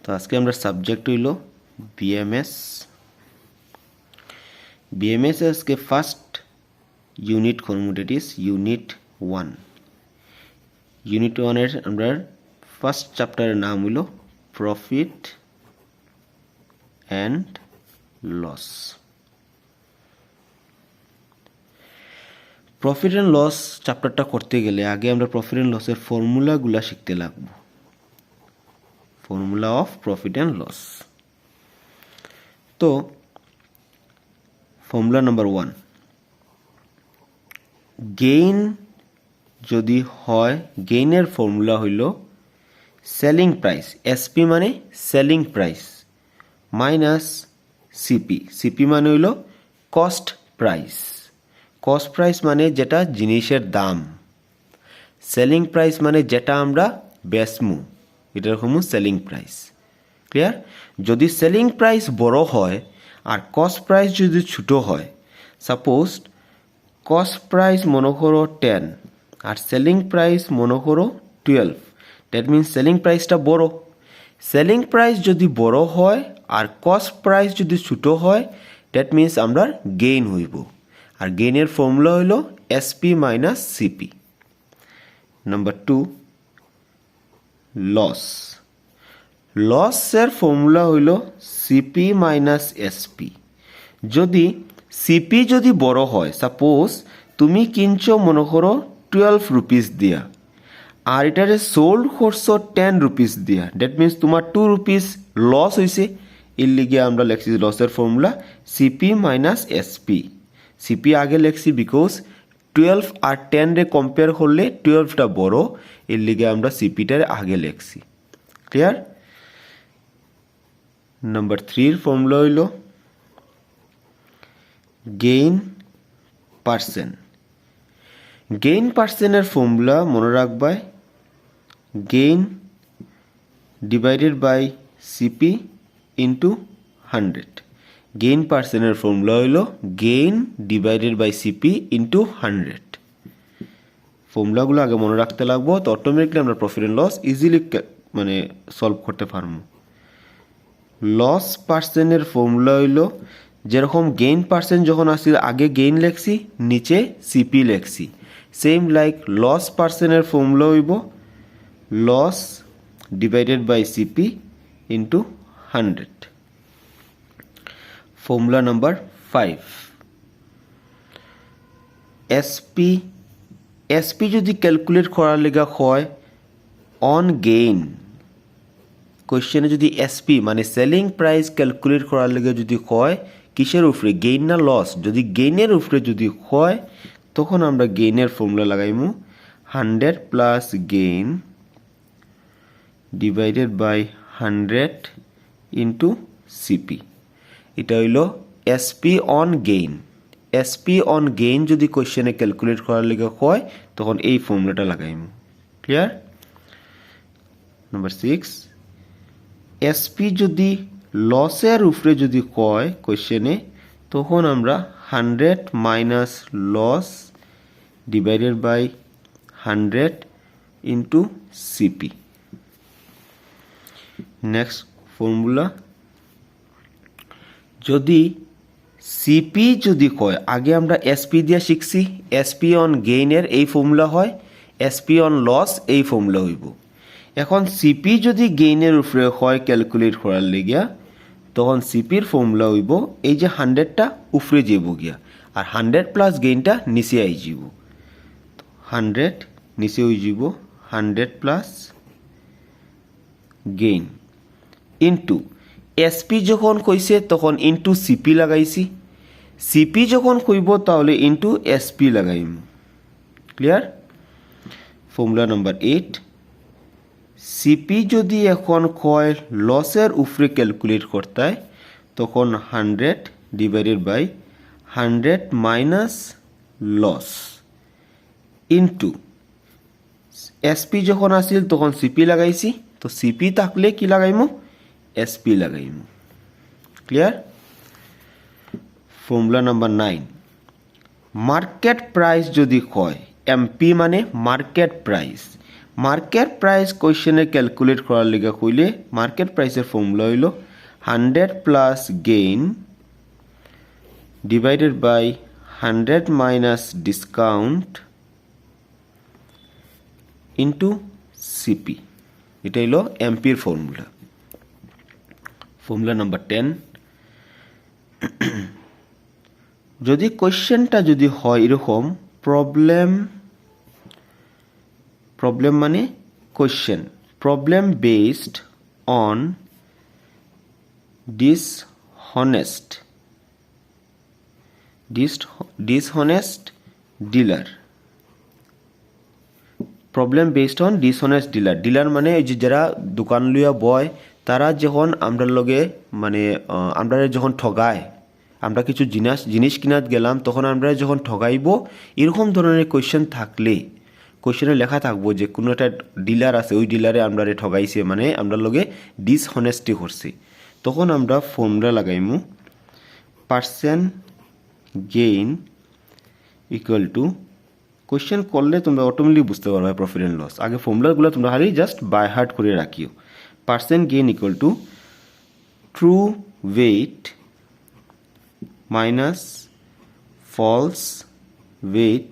তো আজকে আমরা সাবজেক্ট হইল বিএমএস। বিএমএস আজকে ফার্স্ট ইউনিট করব, দ্যাট ইজ ইউনিট 1। ইউনিট 1 এর আমরা ফার্স্ট চ্যাপ্টারের নাম হইল profit and loss. Profit and loss চ্যাপ্টারটা করতে গেলে আগে আমরা প্রফিট অ্যান্ড লসের ফর্মুলাগুলা শিখতে লাগবো। Formula of profit and loss. তো ফর্মুলা নাম্বার 1, গেইন যদি হয়, গেইনের ফর্মুলা হইল সেলিং প্রাইস, এসপি মানে selling price, minus CP, CP মানে হইল কস্ট প্রাইস। কস্ট প্রাইস মানে যেটা জিনিসের দাম, সেলিং প্রাইস মানে যেটা আমরা বেচমু, এটার হমু সেলিং প্রাইস। ক্লিয়ার? যদি সেলিং প্রাইস বড় হয় আর কস্ট প্রাইস যদি ছোট হয়, সাপোজ কস্ট প্রাইস মনে করো 10 আর সেলিং প্রাইস মনে করো 12, দ্যাট মিনস সেলিং প্রাইসটা বড়। সেলিং প্রাইস যদি বড় হয় আর কস্ট প্রাইস যদি ছোট হয়, দ্যাট মিনস আমরা গেইন হইব। আর গেইনের ফর্মুলা হইল SP minus CP. Number 2, loss. লসের ফর্মুলা হইল সিপি মাইনাস এসপি। যদি সিপি যদি বড় হয়, সাপোজ তুমি কিনছো মনে করো 12 রুপিস দিয়া আর এটারে সোল্ড করছো 10 রুপিস দিয়া, দ্যাট মিনস তোমার 2 রুপিস লস হয়েছে। এর লিগে আমরা লেখছি লসের formula CP minus SP. CP আগে লেখছি বিকজ 12 আর 10 রে কম্পেয়ার করলে 12টা বড়, এর লিগে আমরা সিপিটারে আগে লেখছি। ক্লিয়ার? নাম্বার 3 ফর্মুলা হইল গেইন পার্সেন্ট। গেইন পার্সেন্টের ফর্মুলা মনে রাখবাই, gain divided by CP into 100। Gain পার্সেন্টের ফর্মুলা হইল gain divided by CP into 100। ফর্মুলাগুলো আগে মনে রাখতে লাগবো, তো অটোমেটিকলি আমরা প্রফিট অ্যান্ড লস ইজিলি মানে সলভ করতে পারবো। লস পার্সেন্টের ফর্মুলা হইল যেরকম গেইন পার্সেন্ট যখন আসছিল আগে গেইন লেখছি, নিচে সিপি লেখছি, সেম লাইক লস পার্সেন্টের ফর্মুলা হইব loss divided by CP into 100। Formula number 5, SP. SP যদি ক্যালকুলেট করার লেগা হয় অন গেইন, কোয়েশ্চেনে যদি এসপি মানে সেলিং প্রাইস ক্যালকুলেট করার লেগে যদি হয় কিসের উপরে, গেইন না লস, যদি গেইনের উপরে যদি হয় তখন আমরা গেইনের ফর্মুলা লাগাইমু 100 plus gain divided by 100 into CP. এটা হইল SP on gain. SP on gain যদি কোয়েশ্চেনে ক্যালকুলেট করার লেগে হয় তখন এই ফর্মুলাটা লাগাইমু। ক্লিয়ার? নাম্বার 6, এসপি যদি লসের উপরে যদি কয় কোয়েশ্চেনে, তখন আমরা 100 minus loss divided by 100 into CP. Next formula, যদি সিপি যদি কয়, আগে আমরা এসপি দিয়ে শিখছি, এসপি অন গেইনের এই ফর্মুলা হয়, এসপি অন লস এই ফর্মুলা হইব। এখন সিপি যদি গেইনের উপরে হয় ক্যালকুলেট করার লেগিয়া, তখন সিপির ফর্মুলা হইব এই যে 100টা উপরে যাব গিয়া আর 100 প্লাস গেইনটা নিচে আই যাব, 100 নিচে হয়ে যাব 100 প্লাস গেইন ইন্টু এসপি যখন কইছে তখন ইন্টু সিপি লাগাইছি, সিপি যখন কইব তাহলে ইন্টু এসপি লাগাইম। ক্লিয়ার? ফর্মুলা নাম্বার 8, সিপি যদি এখন কয় লসের উপরে ক্যালকুলেট করতে তখন 100 divided by 100 minus loss into SP যখন আসিল তখন সিপি লাগাইছি, তো সিপি থাকলে কি লাগাইমু, এসপি লাগাইমু। Clear? Formula number 9, market price যদি কয়, এমপি মানে মার্কেট প্রাইস, মার্কেট প্রাইস কোয়েশ্চেনে ক্যালকুলেট করার লিগা কইলে মার্কেট প্রাইসের ফর্মুলা হইল 100 plus gain divided by 100 minus discount into CP. এটা হলো এমপির ফর্মুলা। ফর্মুলা নাম্বার 10, যদি কোয়েশ্চেনটা যদি হয় এরকম প্রবলেম মানে question, problem based on dishonest dealer, problem based on dishonest dealer মানে এই যে যারা দোকান লইয়া বয় তারা যখন আমরা লগে মানে আমরা যখন ঠগায়, আমরা কিছু জিনিস কিনাত গেলাম তখন আমরা যখন ঠগাইব এরকম ধরনের কোয়েশ্চেন থাকলে কোয়েশ্চেনে লেখা থাকবো যে কোনো একটা ডিলার আছে ওই ডিলারে আমরা ঠগাইছে মানে আমরা লগে ডিসঅনেস্টি করছি, তখন আমরা ফর্মুলা লাগাইমু percent gain equal to, question করলে তোমরা অটোমেটিক বুঝতে পারবে প্রফিট অ্যান্ড লস। আগে ফর্মুলাগুলো তোমরা খালি জাস্ট বাই হার্ট করে রাখিও। Percent gain equal to true weight minus false weight,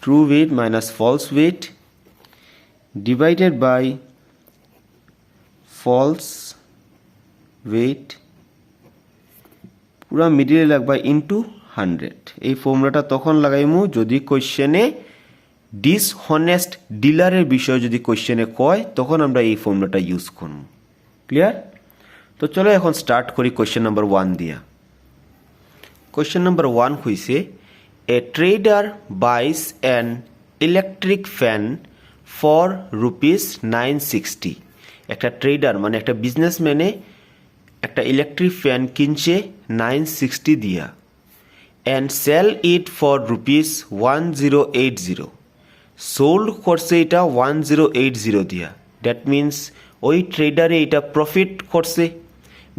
true weight minus false weight divided by false weight পুরা মিডিলে লাগবা ইন্টু 100। এই ফর্মুলাটা তখন লাগাইমু যদি কোয়েশ্চেনে ডিসঅনেস্ট ডিলারের বিষয়ে যদি কোয়েশ্চেনে কয় তখন আমরা এই ফর্মুলাটা ইউজ করব। ক্লিয়ার? তো চলো এখন স্টার্ট করি কোয়েশ্চেন নাম্বার 1 দিয়া। কোয়েশ্চেন নাম্বার 1 হইছে a trader buys an electric fan for ₹960। একটা ট্রেডার মানে একটা বিজনেসম্যানে একটা ইলেকট্রিক ফ্যান কিনছে 960 দিয়া and sell it for ₹1080, sold করছে এটা 1080 দিয়া। দ্যাট মিন্স ওই ট্রেডারে এটা প্রফিট করছে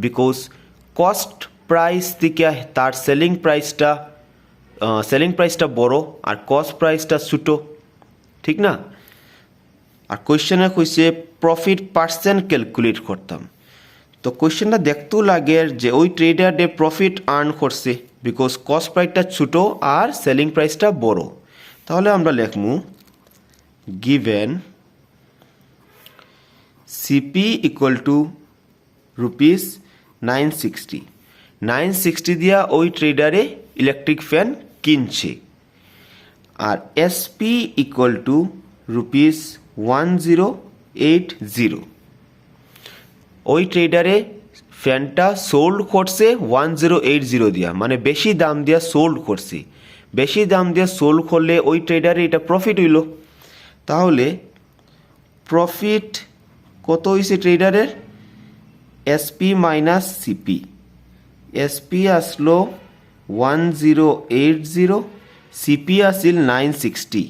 বিকজ কস্ট প্রাইস থেকে তার সেলিং প্রাইসটা বড় আর কস্ট প্রাইসটা ছোটো, ঠিক না? আর কোয়েশ্চেনে কইছে প্রফিট পার্সেন্ট ক্যালকুলেট করতাম, তো কোয়েশ্চেনটা দেখতেও লাগে যে ওই ট্রেডারে প্রফিট আর্ন করছে বিকজ কস্ট প্রাইসটা ছোটো আর সেলিং প্রাইসটা বড়। তাহলে আমরা লিখমু গিভেন সিপি ইকুয়াল টু ₹960 দিয়া ওই ট্রেডারে ইলেকট্রিক ফ্যান কিনছে, আর এসপি ইকুয়াল টু ₹1080, ওই ট্রেডারে ফ্যানটা সোল্ড করছে 1080 দিয়া, মানে বেশি দাম দিয়া সোল্ড করছে। বেশি দাম দিয়া সোল্ড করলে ওই ট্রেডারে এটা প্রফিট হইল। তাহলে প্রফিট কত হয়েছে ট্রেডারের? SP minus CP. এসপি আসলো 1080, সিপি আসিল 960।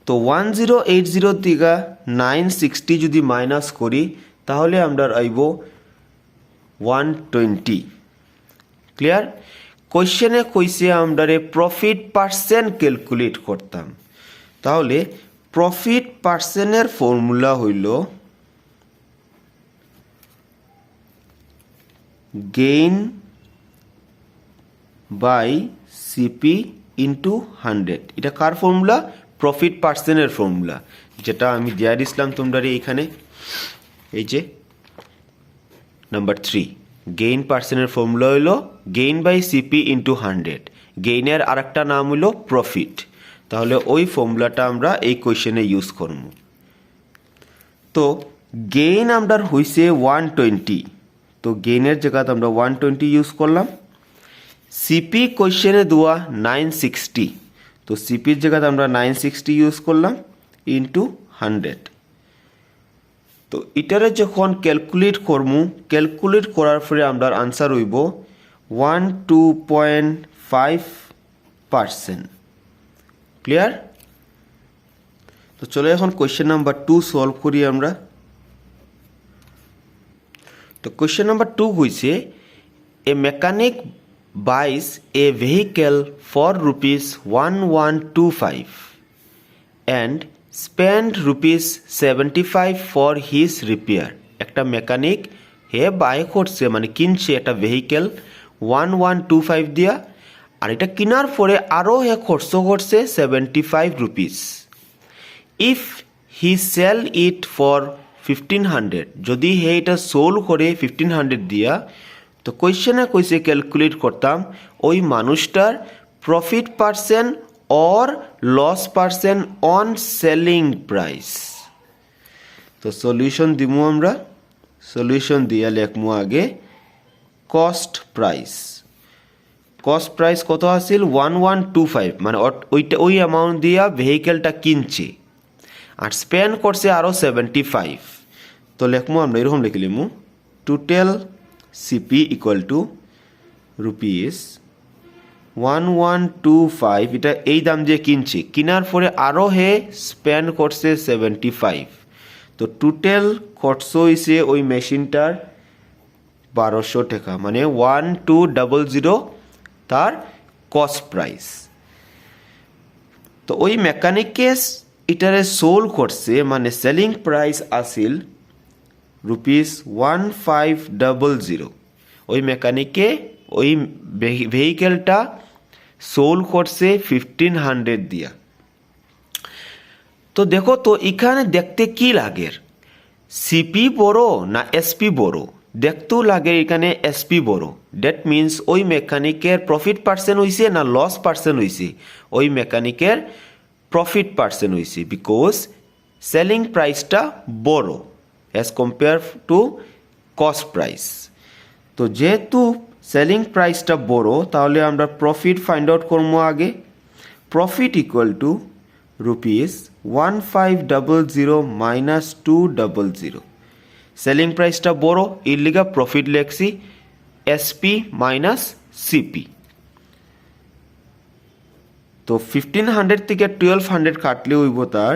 তো 1080 থেকে 960 যদি মাইনাস করি তাহলে আমরা আইব 120। ক্লিয়ার? কোয়েশ্চেনে কইছে আমরা প্রফিট পার্সেন্ট ক্যালকুলেট করতাম, তাহলে প্রফিট পার্সেন্টের ফর্মুলা হইল গেইন বাই সিপি ইন্টু 100। এটা কার ফর্মুলা? প্রফিট পার্সেন্টের ফর্মুলা, যেটা আমি দিয়া দিছিলাম তোমরা এইখানে। এই যে নাম্বার 3 গেইন পার্সেন্টের ফর্মুলা হইল গেইন বাই সিপি ইন্টু 100। গেইনের আরেকটা নাম হইল প্রফিট। তাহলে ওই ফর্মুলাটা আমরা এই কোয়েশ্চেনে ইউজ করব। তো গেইন আমরা হইছে 120, তো গেইনের জায়গাতে আমরা 120 ইউজ করলাম। সিপি কোয়েশ্চেনে দেওয়া 960, তো সিপির জায়গাতে আমরা 960 ইউজ করলাম ইন্টু 100। তো এটারে যখন ক্যালকুলেট করমু, ক্যালকুলেট করার পরে আমরা আনসার হইব 12.5%। ক্লিয়ার? তো চলো এখন কোয়েশ্চেন নাম্বার 2 সলভ করি আমরা। তো কোয়েশ্চেন নাম্বার 2 হইছে এ mechanic buys a vehicle for rupees 1125 and spend rupees 75 for his repair. একটা মেকানিক হে বাই করছে মানে কিনছে একটা ভেহিকেল 1125 দিয়া, আর এটা কেনার পরে আরও হে খরচ করছে 75 rupees. If he sell it for 1500, যদি হে এটা সোল করে 1500 দিয়া, তো কোয়েশ্চেনে কইছে ক্যালকুলেট করতাম ওই মানুষটার profit percent or loss percent on selling price. তো সলিউশন দিমু আমরা, সলিউশন দিয়া লেখমু আগে কস্ট প্রাইস। কস্ট প্রাইস কত আছিল 1125, মানে ওইটা ওই অ্যামাউন্ট দিয়া ভেহিকেলটা কিনছে, আর স্পেন্ড করছে আরও 75। তো লেখমু আমরা এরকম লিখে লিমু total CP equal to rupees 1125, এটা এই দাম দিয়ে কিনছে, কেনার পরে আরও হে স্পেন্ড করছে 75। তো টোটাল খরচ হয়েছে ওই মেশিনটার 1200 টাকা, মানে 1200 তার কস্ট প্রাইস। তো ওই মেকানিককে এটারে সোল করছে, মানে সেলিং প্রাইস আসিল রুপিস 1500। ওই মেকানিকে ওই ভেহিকেলটা সোল করছে 1500 দিয়া। তো দেখো তো এখানে দেখতে কি লাগে, সিপি বড় না এসপি বড়? দেখতেও লাগে এখানে এসপি বড়। দ্যাট মিনস ওই মেকানিকের প্রফিট পার্সেন্ট হয়েছে না লস পার্সেন্ট হয়েছে? ওই মেকানিকের প্রফিট পার্সেন্ট হয়েছে, বিকজ সেলিং প্রাইসটা বড় as compare to cost price. তো যেহেতু সেলিং প্রাইসটা বড়, তাহলে আমরা প্রফিট ফাইন্ড আউট করবো আগে। Profit equal to rupees 1500 minus 200। Selling প্রাইসটা বড়, এর লিগা প্রফিট লেখছি এসপি মাইনাস সিপি। তো 1500 থেকে 1200 কাটলে হইব তার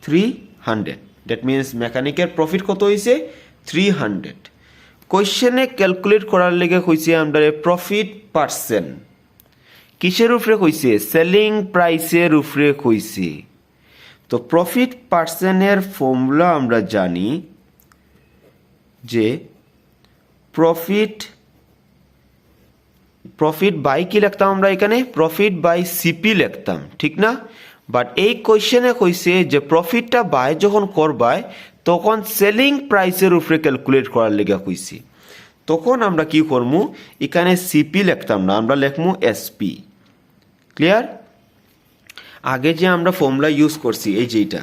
300। দ্যাট মিনস মেকানিকের প্রফিট কত হয়েছে 300। কোয়েশ্চেনে ক্যালকুলেট করার লেগে কইছে আমরা প্রফিট পার্সেন্ট। কিসের উপরে কইছে? সেলিং প্রাইসের উপরে কইছে। তো প্রফিট পার্সেন্টের ফর্মুলা আমরা জানি যে প্রফিট বাই কি লিখতাম আমরা এখানে? প্রফিট বাই সিপি লিখতাম, ঠিক না? বাট এই কোয়েশ্চেনে কইছে যে প্রফিটটা বাই যখন করবায় তখন সেলিং প্রাইসের উপরে ক্যালকুলেট করার লেগে কইছি। তখন আমরা কি করবো, এখানে সিপি লিখতাম না, আমরা লিখবো এসপি। ক্লিয়ার? আগে যে আমরা ফর্মুলা ইউজ করছি এই যেটা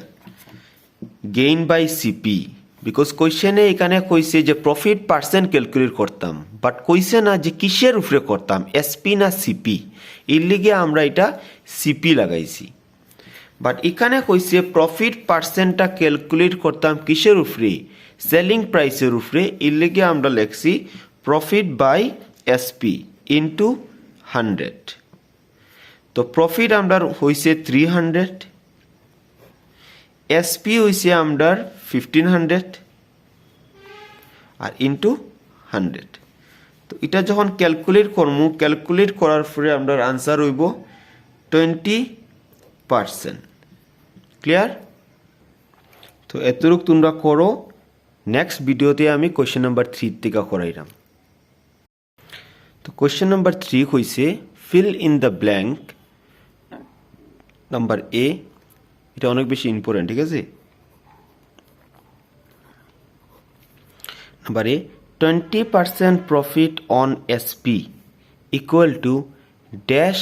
গেইন বাই সিপি, বিকজ কোয়েশ্চেনে এখানে কইছে যে প্রফিট পার্সেন্ট ক্যালকুলেট করতাম, বাট কইছে না যে কিসের উপরে করতাম, এসপি না সিপি। এর লিগে আমরা এটা সিপি লাগাইছি। বাট এখানে কইছে প্রফিট পার্সেন্টটা ক্যালকুলেট করতাম কিসের উপরে? সেলিং প্রাইসের উপরে। এর লিগে আমরা লিখছি প্রফিট বাই এসপি ইন্টু 100। তো প্রফিট আমরা হয়েছে 300, এসপি হয়েছে আমরা 1500 আর ইন্টু 100। তো এটা যখন ক্যালকুলেট করবো, ক্যালকুলেট করার পরে আমরা আনসার হইব 20%। ক্লিয়ার? তো এতটুকু তোমরা করো। নেক্সট ভিডিওতে আমি কোয়েশ্চেন নাম্বার 3 থেকে করাইলাম। তো কোয়েশ্চেন নাম্বার 3 হইছে feel in the blank. Number A, এটা অনেক বেশি ইম্পর্টেন্ট, ঠিক আছে? Number A, 20% profit on SP equal to dash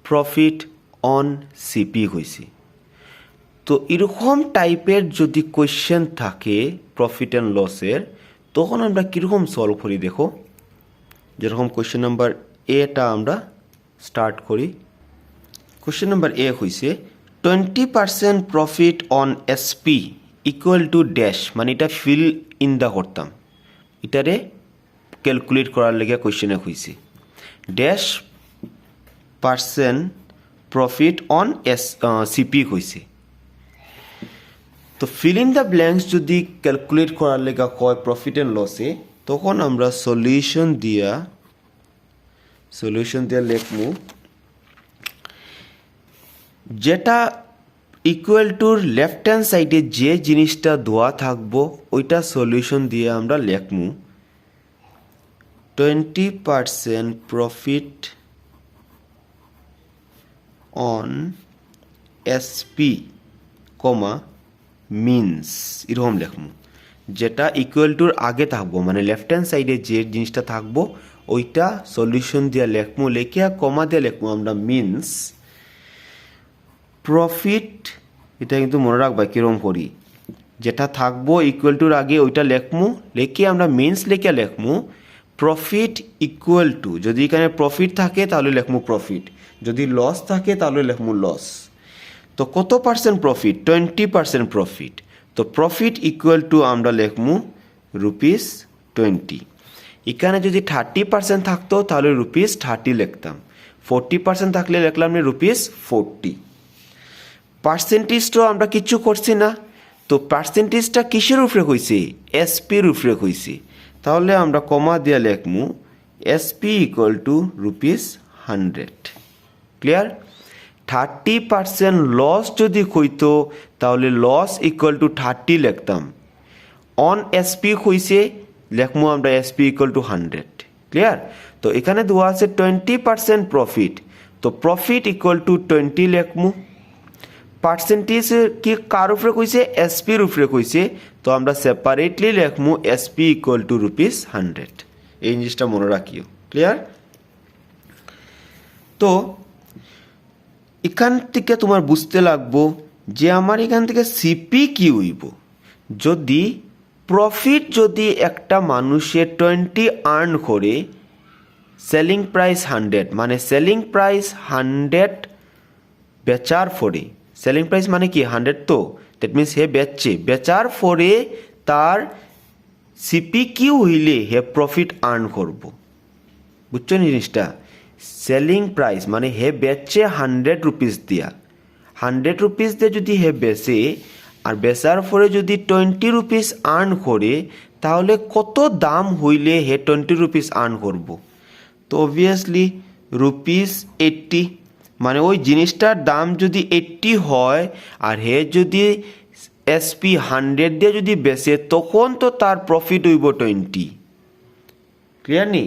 profit on CP হয়েছে। তো এরকম টাইপের যদি কোয়েশ্চেন থাকে প্রফিট অ্যান্ড লসের, তখন আমরা কীরকম সলভ করি দেখো। যেরকম কোয়েশ্চেন নাম্বার এটা আমরা স্টার্ট করি। কোয়েশ্চেন নাম্বার এ হয়েছে 20% profit on SP equal to dash, মানে এটা ফিল ইন দা করতাম, এটারে ক্যালকুলেট করার লেগে কোয়েশ্চেনে হয়েছে dash percent profit on CP হয়েছে। তো ফিল ইন দ্য ব্ল্যাঙ্কস যদি ক্যালকুলেট করার লেগে কয় প্রফিট অ্যান্ড লসে, তখন আমরা সলিউশন দিয়া সলিউশন দিয়ে লিখমু যেটা ইকুয়াল টুর লেফট হ্যান্ড সাইডে যে জিনিসটা দেওয়া থাকবো ওইটা সলিউশন দিয়ে আমরা লিখমু 20% profit on SP comma means এরকম লিখমু যেটা ইকুয়াল টুর আগে থাকবো মানে লেফট হ্যান্ড সাইডে যে জিনিসটা থাকবো ওইটা সলিউশন দিয়ে লিখমু লিখিয়া কমা দিয়ে লিখমু আমরা মিনস প্রফিট এটা কিন্তু মনে রাখবা কিরকম করি যেটা থাকবো ইকুয়াল টুর আগে ওইটা লিখমু লিখে আমরা মিনস লিখে লিখমু প্রফিট ইকুয়াল টু যদি এখানে প্রফিট থাকে তাহলে লিখমু প্রফিট যদি লস থাকে তাহলে লিখমু লস তো কত পার্সেন্ট প্রফিট 20% প্রফিট তো প্রফিট ইকুয়াল টু আমরা লিখমু ₹20 এখানে যদি 30% থাকতো তাহলে ₹30 লিখতাম 40% থাকলে লিখলাম ₹40 পার্সেন্টেজটা আমরা কিচ্ছু করছি না তো পার্সেন্টেজটা কিসের উপরে হইছে এসপির উপরে হইছে তাহলে আমরা কমা দিয়ে লিখমু SP equal to ₹100 clear 30% loss যদি হইতো তাহলে লস ইকুয়াল টু 30 লিখতাম অন এসপি হইছে লিখমু আমরা এসপি ইকুয়াল টু 100 ক্লিয়ার তো এখানে দেওয়া আছে 20% প্রফিট তো প্রফিট ইকুয়াল টু 20 লিখমু পার্সেন্টেজ কি কার উপরে কইছে এসপির উপরে কইছে তো আমরা সেপারেটলি লিখমু এসপি ইকুয়াল টু ₹100 এই জিনিসটা মনে রাখিও ক্লিয়ার তো এখান থেকে তোমার বুঝতে লাগবো যে আমার এখান থেকে সিপি কি হইব যদি প্রফিট যদি একটা মানুষের 20 আর্ন করে সেলিং প্রাইস 100 মানে সেলিং প্রাইস 100 বেচার পরে সেলিং প্রাইস মানে কি 100 তো দ্যাট মিনস হে বেচার পরে তার সিপি কিউ হইলে হে প্রফিট আর্ন করব বুঝছো জিনিসটা সেলিং প্রাইস মানে হে বেচছে ₹100 দিয়া ₹100 দিয়ে যদি হে বেচে আর বেচার পরে যদি ₹20 আর্ন করে তাহলে কত দাম হইলে হে ₹20 আর্ন করব তো অবভিয়াসলি ₹80 মানে ওই জিনিসটার দাম যদি 80 হয় আর হে যদি এসপি 100 দিয়ে যদি বেচে তখন তো তার প্রফিট হইব 20 ক্লিয়ার নি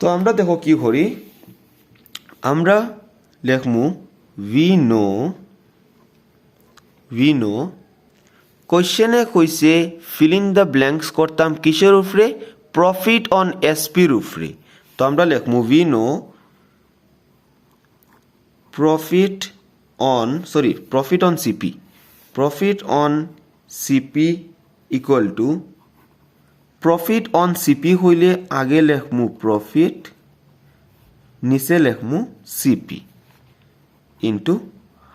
তো আমরা দেখো কি করি আমরা লিখমু উই নো কোশ্চেনে কইছে ফিল ইন দ্য ব্ল্যাঙ্কস করতাম কিসের উপরে প্রফিট অন এসপির উপরে তো আমরা লিখমু we know profit on CP equal to profit on CP হইলে আগে লিখমু প্রফিট নিচে লিখমু CP into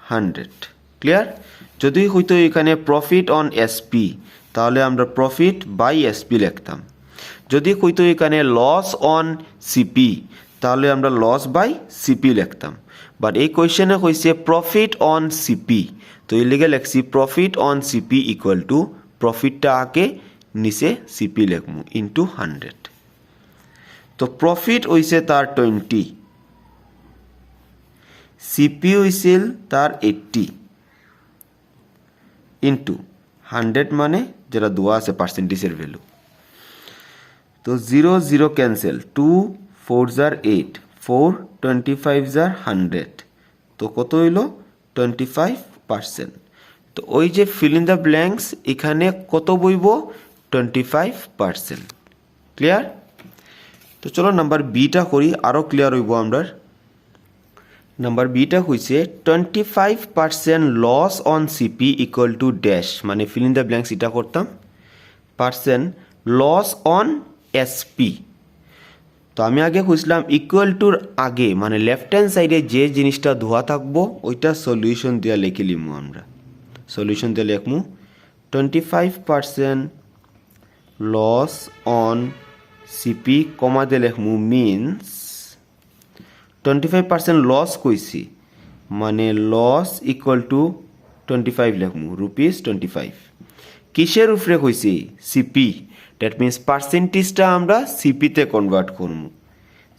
100 ক্লিয়ার যদি হইতো এখানে প্রফিট অন SP তাহলে আমরা প্রফিট বাই SP লিখতাম যদি হইতো এখানে লস অন CP তাহলে আমরা লস বাই CP লিখতাম বাট এই কোয়েশ্চেনে কইছে প্রফিট অন সিপি তো এই লিগে লিখছি profit on CP equal to প্রফিটটা আগে নিচে সিপি লিখমু ইনটু 100 তো প্রফিট হইছে তার 20 সিপি হইছিল তার 80 ইনটু 100 মানে যেটা দেওয়া আছে পার্সেন্টেজের ভ্যালু তো 0 0 ক্যান্সেল 2 4 * 8 4 25 * 100 তো কত হইল 25% তো ওই যে ফিল ইন দ্য ব্ল্যাঙ্কস এখানে কত বইব 25% ক্লিয়ার তো চলো নাম্বার বিটা করি আরো ক্লিয়ার হইব আমরা নাম্বার বিটা হইছে 25% loss on CP equal to dash মানে ফিল ইন দ্য ব্ল্যাঙ্কস এটা করতাম পার্সেন্ট লস অন এসপি তো আমি আগে খুঁজলাম ইকুয়াল টুর আগে মানে লেফট হ্যান্ড সাইডে যে জিনিসটা ধোয়া থাকবো ওইটা সলিউশন দিয়ে লিখে লিমু আমরা সলিউশন দিয়ে লিখমু 25% লস অন সিপি কমা দিয়ে লিখমু মিনস 25% লস কইছি মানে লস ইকুয়াল টু 25 লিখমু ₹25 কিসের উপরে কইছি সিপি দ্যাট মিন্স পার্সেন্টেজটা আমরা সিপিতে কনভার্ট করবো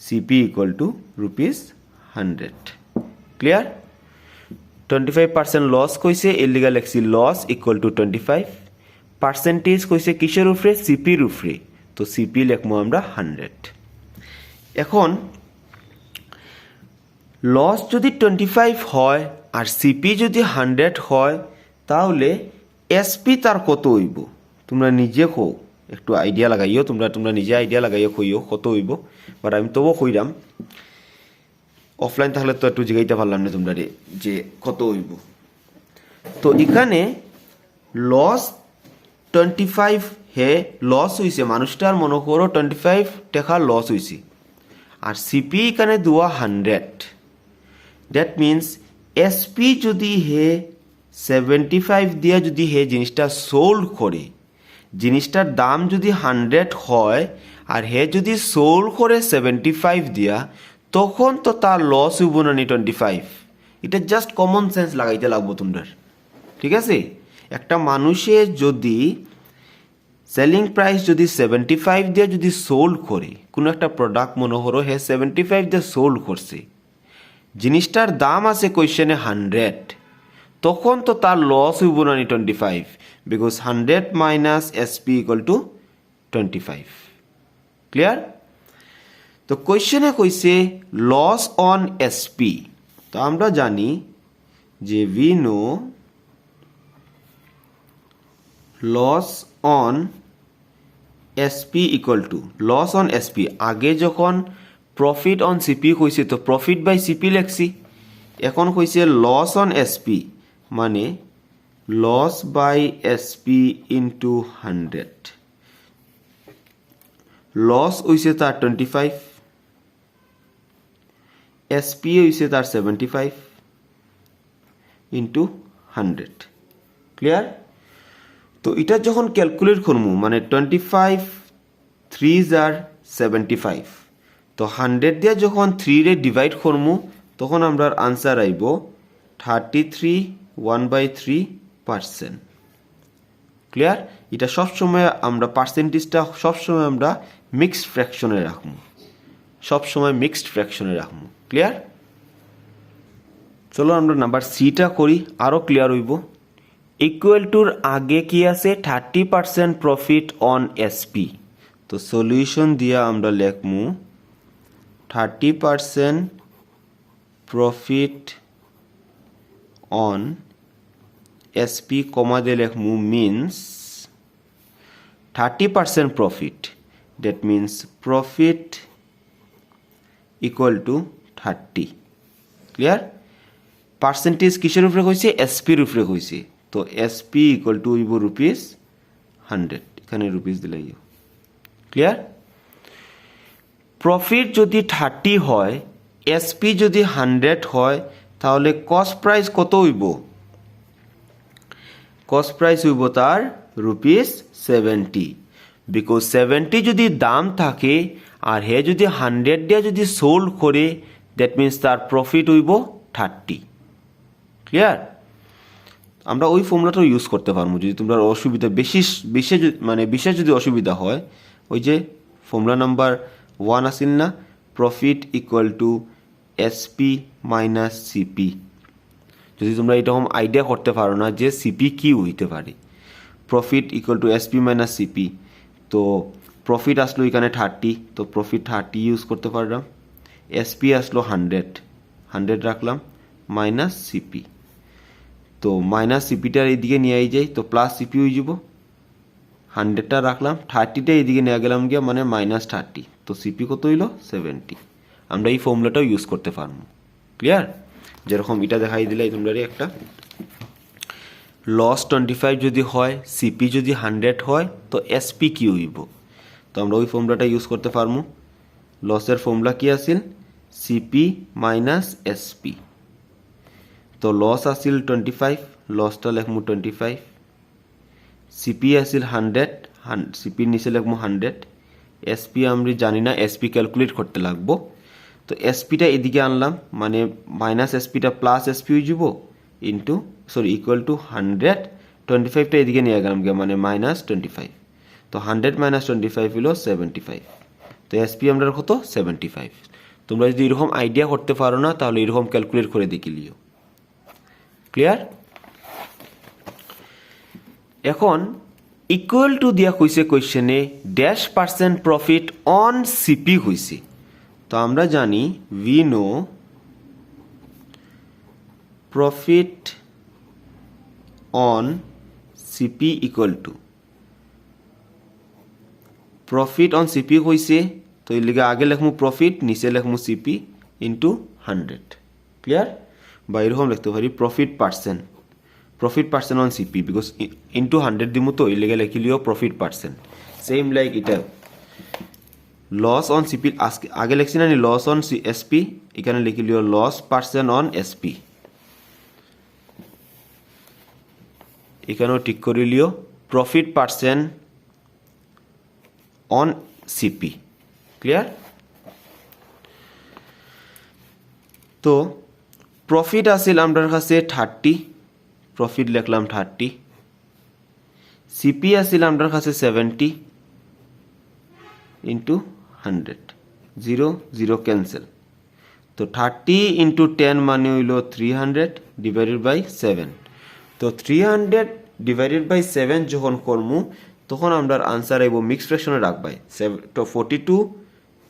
CP equal to ₹100 clear 25% loss কইছে এর লিগা লেখছি লস ইকুয়াল টু 25 পার্সেন্টেজ কইছে কিসের উপরে সিপির উপরে তো সিপি লিখবো আমরা 100 এখন লস যদি 25 হয় আর সিপি যদি 100 হয় তাহলে এসপি তার কত হইব তোমরা নিজে কও একটু আইডিয়া লাগাইও তোমরা নিজে আইডিয়া লাগাইও কইও কত হইব বাট আমি তবু কইরাম অফলাইন থাকলে তো একটু জিগাইতে পারলাম না তোমরা যে কত হইব তো এখানে লস 25 হে লস হইছে মানুষটার মনে করো 25 টাকা লস হইছে আর সিপি এখানে দেওয়া 100 দ্যাট মিনস এসপি যদি হে 75 দিয়া যদি হে জিনিসটা সোল্ড করে জিনিসটার দাম যদি 100 হয় আর হে যদি সোল্ড করে 75 দিয়া তখন তো তার লস হইব না 25 এটা জাস্ট কমন সেন্স লাগাইতে লাগবো তোমরা ঠিক আছে একটা মানুষে যদি সেলিং প্রাইস যদি 75 দিয়ে যদি সোল্ড করে কোনো একটা প্রোডাক্ট মনে করো হে 75 দিয়ে সোল্ড করছে জিনিসটার দাম আছে কোয়েশ্চেনে 100 তখন তো তার লস হইব না 25 because 100 minus SP equal to 25 clear তো কোয়েশ্চেনে কইছে লস অন এসপি তো আমরা জানি যে we know loss on SP equal to loss on SP আগে যখন প্রফিট অন সিপি কইছে তো প্রফিট বাই সিপি লেখছি এখন কইছে লস অন এসপি মানে loss by SP into 100 loss হইছে তার 25 এসপি হইছে তার 75 ইন্টু 100 ক্লিয়ার তো এটা যখন ক্যালকুলেট করবো মানে 25 3s আর 75 তো 100 দিয়ে যখন 3 রে ডিভাইড করবো তখন আমরা আনসার আইব 33 1/3% ক্লিয়ার এটা সবসময় আমরা পার্সেন্টেজটা সবসময় আমরা মিক্সড ফ্র্যাকশনে রাখবো সবসময় মিক্সড ফ্র্যাকশনে রাখবো ক্লিয়ার চলো আমরা নাম্বার সিটা করি আরও ক্লিয়ার হইব ইকুয়াল টুর আগে কি আছে 30% প্রফিট অন এসপি তো সলিউশন দিয়া আমরা লিখমু 30% প্রফিট অন এসপি কমা দিয়ে লিখমু means 30% profit that means profit equal to 30 clear percentage কিসের উপরে কইছে এসপির উপরে কইছে তো এসপি ইকুয়াল টু হইব ₹100 এখানে রুপিস দিলাই ক্লিয়ার প্রফিট যদি 30 হয় এসপি যদি 100 হয় তাহলে কস্ট প্রাইস কত হইব কস্ট প্রাইস হইব তার ₹70 বিকজ 70 যদি দাম থাকে আর হে যদি 100 দিয়ে যদি সোল্ড করে দ্যাট মিন্স তার প্রফিট হইব 30 ক্লিয়ার আমরা ওই ফর্মুলাটাও ইউজ করতে পারবো যদি তোমরা অসুবিধা বিশেষ যদি অসুবিধা হয় ওই যে ফর্মুলা নাম্বার 1 আসিল না profit equal two SP minus CP যদি তোমরা এরকম আইডিয়া করতে পারো না যে সিপি কি হইতে পারে profit equal two SP minus CP তো প্রফিট আসলো এখানে 30 তো প্রফিট 30 ইউজ করতে পারলাম এসপি আসলো 100 রাখলাম মাইনাস সিপি তো মাইনাস সিপিটার এইদিকে নিয়ে যাই তো প্লাস সিপি হয়ে যাব 100টা রাখলাম 30টা এইদিকে নিয়ে গেলাম গিয়া মানে -30 তো সিপি কত হইল 70 আমরা এই ফর্মুলাটাও ইউজ করতে পারবো ক্লিয়ার যেরকম এটা দেখাই দিলাই তোমরা একটা লস 25 যদি হয় সিপি যদি 100 হয় তো এসপি কি হইব তো আমরা ওই ফর্মুলাটা ইউজ করতে পারবো লসের ফর্মুলা কি আছিল সিপি মাইনাস এসপি তো লস আসিল 25 লসটা লিখমু 25 সিপি আসিল 100 সিপি নিচে লিখমু 100 এসপি আমরা জানি না এসপি ক্যালকুলেট করতে লাগবো তো এসপিটা এদিকে আনলাম মানে মাইনাস এসপিটা প্লাস এসপি হয়ে যাব ইকুয়াল টু 100 25টা এদিকে নিয়ে গেলাম গিয়ে মানে -25 তো 100 - 25 হলো 75 তো এসপি আমরা কত 75 তোমরা যদি এরকম আইডিয়া করতে পারো না তাহলে এরকম ক্যালকুলেট করে দেখিলিও ক্লিয়ার এখন ইকুয়াল টু দিয়া কইছে কোশ্চেনে dash percent profit on CP হইছে তো আমরা জানি we know profit on CP equal two profit on CP হইছে তো এর লিগে আগে লিখমু প্রফিট নিচে লিখমু সিপি ইনটু 100 ক্লিয়ার বা এরকম লিখতে পারি profit percent on CP because into 100 দিমু তো এর লিগে লিখিলিও প্রফিট পার্সেন্ট সেম লাইক এটা লস অন সিপি আগে লিখছি না লস অন এসপি এখানে লিখিলিও লস পার্সেন্ট অন এসপি এখানেও ঠিক করিলিও profit percent on CP clear তো প্রফিট আছিল আমার কাছে 30 প্রফিট লিখলাম 30 সিপি আছিল আমার কাছে 70 ইনটু 100 0 0 ক্যান্সেল তো 30 ইনটু 10 মানে হইল 300 ডিভাইডেড বাই 7 তো 300 ডিভাইডেড বাই 7 যখন করমু তখন আমরা আনসার আইব মিক্স ফ্র্যাকশনে রাখবাই তো 42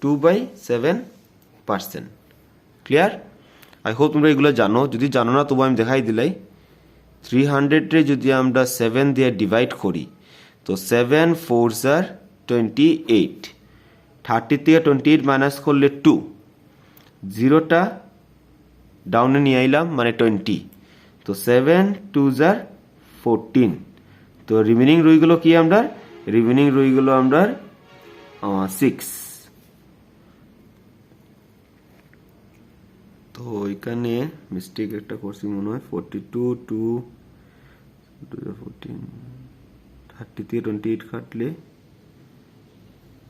2/7% ক্লিয়ার আই হোপ তোমরা এগুলো জানো যদি জানো না তবু আমি দেখাই দিলাই 300 রে যদি আমরা 7 দিয়ে ডিভাইড করি তো 7 4s are 28 30 থেকে 28 মাইনাস করলে 2 জিরোটা ডাউনে নিয়ে আইলাম মানে 20 তো 7 2s are 14 তো রিমেনিং রইগুলো কি আমরা রিমেনিং রইগুলো আমরা 6 তো এখানে মিস্টেক একটা করছি মনে হয় 42 2 14 30 থেকে 28 কাটলে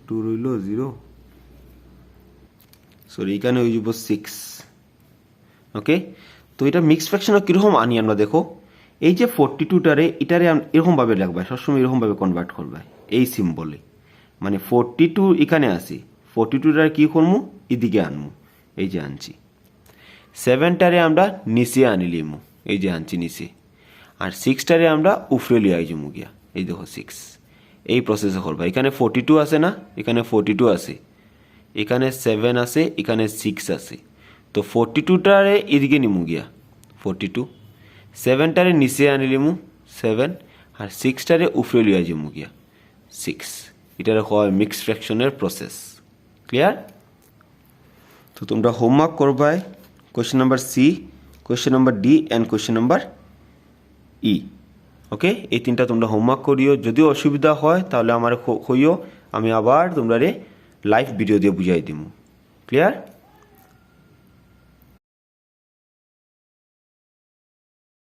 2 রইল 0 সরি এখানে হয়ে যাব 6 ওকে তো এটা মিক্স ফ্র্যাকশন কিরকম আনি আমরা দেখো এই যে 42টারে এটারে এরকম ভাবে লিখবা সবসময় এরকম ভাবে কনভার্ট করবা এই সিম্বলে মানে 42 এখানে আছে 42টারে কি করমু এদিকে আনমু এই যে আনছি 7টারে আমরা নিচে আনিলিমু এই যে আনছি নিচে আর 6টারে আমরা উপরে লিয়ে আইজমু গিয়া এই দেখো 6 এই প্রসেসে করবা এখানে 42 আছে না এখানে 42 আছে এখানে 7 আছে এখানে 6 আছে তো 42টারে এদিকে নিমু গিয়া 42 7টারে নিচে আনিলিমু 7 আর 6টারে উপরে লিয়ে আইজমু গিয়া 6 এটার হয় মিক্স ফ্র্যাকশনের প্রসেস ক্লিয়ার তো তোমরা হোমওয়ার্ক করবাই question number C question number D and question number E okay এই তিনটা তোমরা হোমওয়ার্ক করিও যদি অসুবিধা হয় তাহলে আমার কইও আমি আবার তোমরা লাইভ ভিডিও দিয়ে বুঝাই দিমু ক্লিয়ার